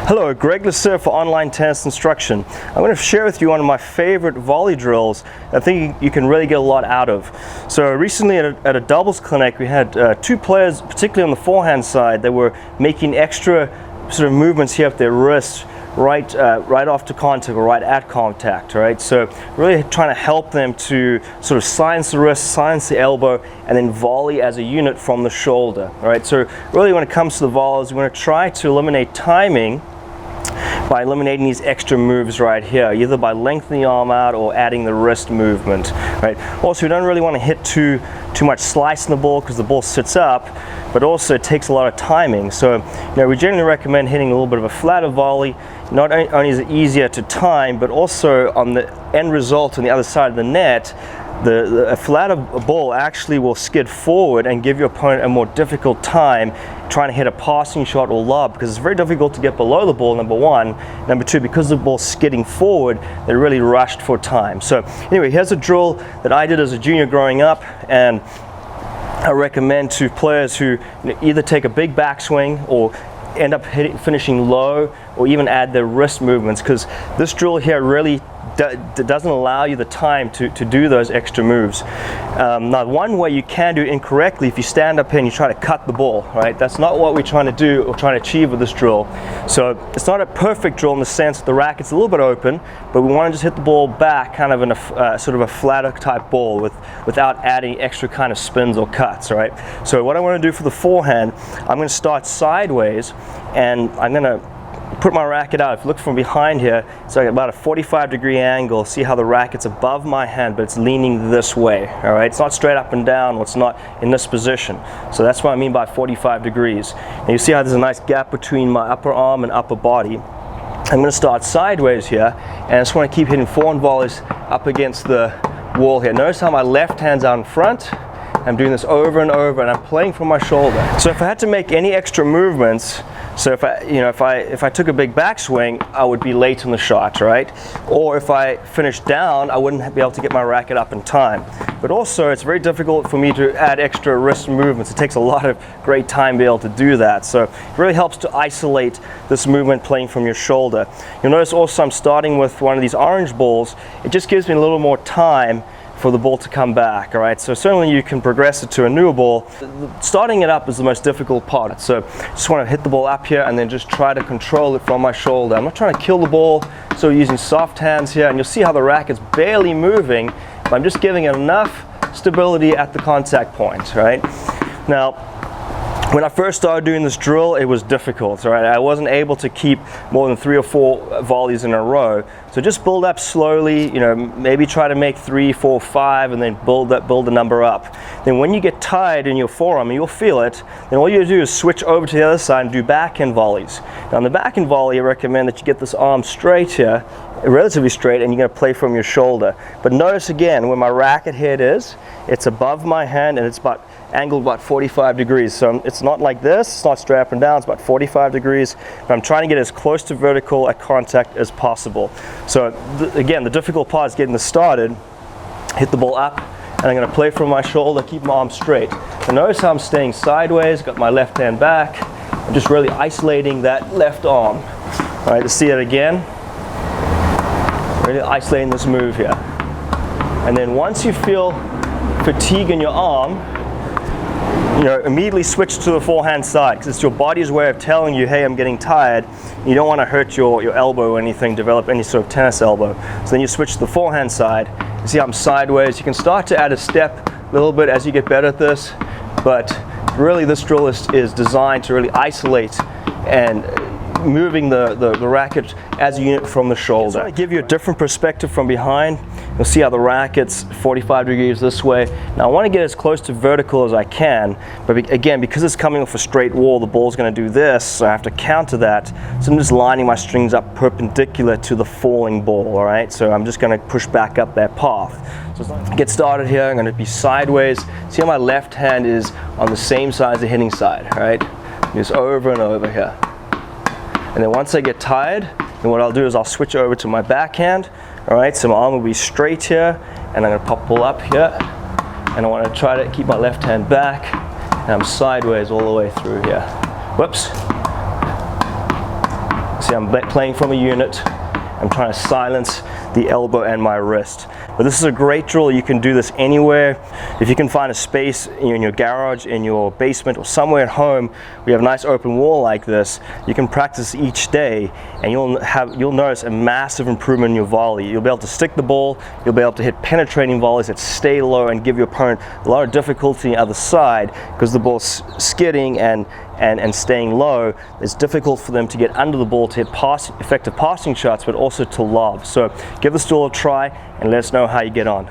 Hello, Gregg Sueur for Online Tennis Instruction. I'm going to share with you one of my favorite volley drills I think you can really get a lot out of. So recently at a doubles clinic, we had two players, particularly on the forehand side, that were making extra sort of movements here with their wrists right after contact or right at contact, right? So really trying to help them to sort of silence the wrist, silence the elbow, and then volley as a unit from the shoulder, right? So really when it comes to the volleys, we want to try to eliminate timing by eliminating these extra moves right here, either by lengthening the arm out or adding the wrist movement, right? Also, we don't really want to hit too much slice in the ball because the ball sits up, but also it takes a lot of timing. So, we generally recommend hitting a little bit of a flatter volley. Not only is it easier to time, but also on the end result on the other side of the net, a flatter ball actually will skid forward and give your opponent a more difficult time trying to hit a passing shot or lob, because it's very difficult to get below the ball, number one. Number two, because the ball's skidding forward, they're really rushed for time. So anyway, here's a drill that I did as a junior growing up, and I recommend to players who either take a big backswing or end up finishing low, or even add their wrist movements, because this drill here really doesn't allow you the time to do those extra moves. Now, one way you can do it incorrectly, if you stand up here and you try to cut the ball, right? That's not what we're trying to do or trying to achieve with this drill. So it's not a perfect drill in the sense that the racket's a little bit open, but we want to just hit the ball back kind of in a sort of a flatter type ball without adding extra kind of spins or cuts, right? So what I want to do for the forehand, I'm going to start sideways, and I'm going to put my racket out. If you look from behind here, it's like about a 45-degree angle. See how the racket's above my hand, but it's leaning this way, all right? It's not straight up and down, or it's not in this position. So that's what I mean by 45 degrees. And you see how there's a nice gap between my upper arm and upper body. I'm going to start sideways here, and I just want to keep hitting forehand volleys up against the wall here. Notice how my left hand's out in front. I'm doing this over and over, and I'm playing from my shoulder. So if I had to make any extra movements, so if I took a big backswing, I would be late in the shot, right? Or if I finished down, I wouldn't be able to get my racket up in time. But also, it's very difficult for me to add extra wrist movements. It takes a lot of great time to be able to do that. So it really helps to isolate this movement playing from your shoulder. You'll notice also I'm starting with one of these orange balls. It just gives me a little more time for the ball to come back, all right? So certainly you can progress it to a newer ball. Starting it up is the most difficult part. So just want to hit the ball up here and then just try to control it from my shoulder. I'm not trying to kill the ball, so using soft hands here, and you'll see how the racket's barely moving, but I'm just giving it enough stability at the contact point, right? Now, when I first started doing this drill, it was difficult, right? I wasn't able to keep more than 3 or 4 volleys in a row. So just build up slowly, maybe try to make 3, 4, 5, and then build the number up. Then when you get tired in your forearm, and you'll feel it, then all you do is switch over to the other side and do backhand volleys. Now on the backhand volley, I recommend that you get this arm straight here, relatively straight, and you're going to play from your shoulder. But notice again, where my racket head is, it's above my hand, and it's angled about 45 degrees. So it's not like this, it's not straight up and down, it's about 45 degrees. But I'm trying to get as close to vertical at contact as possible. So again, the difficult part is getting this started. Hit the ball up, and I'm going to play from my shoulder, keep my arm straight. And notice how I'm staying sideways, got my left hand back. I'm just really isolating that left arm. All right, let's see it again. Really isolating this move here. And then once you feel fatigue in your arm, immediately switch to the forehand side, because it's your body's way of telling you, hey, I'm getting tired. You don't want to hurt your elbow or anything, develop any sort of tennis elbow. So then you switch to the forehand side. You see how I'm sideways. You can start to add a step a little bit as you get better at this, but really this drill is designed to really isolate and moving the racket as a unit from the shoulder. I give you a different perspective from behind. You'll see how the racket's 45 degrees this way. Now I want to get as close to vertical as I can, but again, because it's coming off a straight wall, the ball's going to do this, so I have to counter that. So I'm just lining my strings up perpendicular to the falling ball, all right? So I'm just going to push back up that path. So get started here, I'm going to be sideways. See how my left hand is on the same side as the hitting side, all right? Just over and over here. And then once I get tired, then what I'll do is I'll switch over to my backhand. All right, so my arm will be straight here, and I'm going to pop pull up here, and I want to try to keep my left hand back, and I'm sideways all the way through here. Whoops. See, I'm playing from a unit. I'm trying to silence the elbow and my wrist. But this is a great drill. You can do this anywhere. If you can find a space in your garage, in your basement, or somewhere at home, we have a nice open wall like this, you can practice each day, and you'll notice a massive improvement in your volley. You'll be able to stick the ball, you'll be able to hit penetrating volleys that stay low and give your opponent a lot of difficulty on the other side, because the ball's skidding and staying low. It's difficult for them to get under the ball to hit effective passing shots, but also to lob. So give this drill a try and let us know how you get on.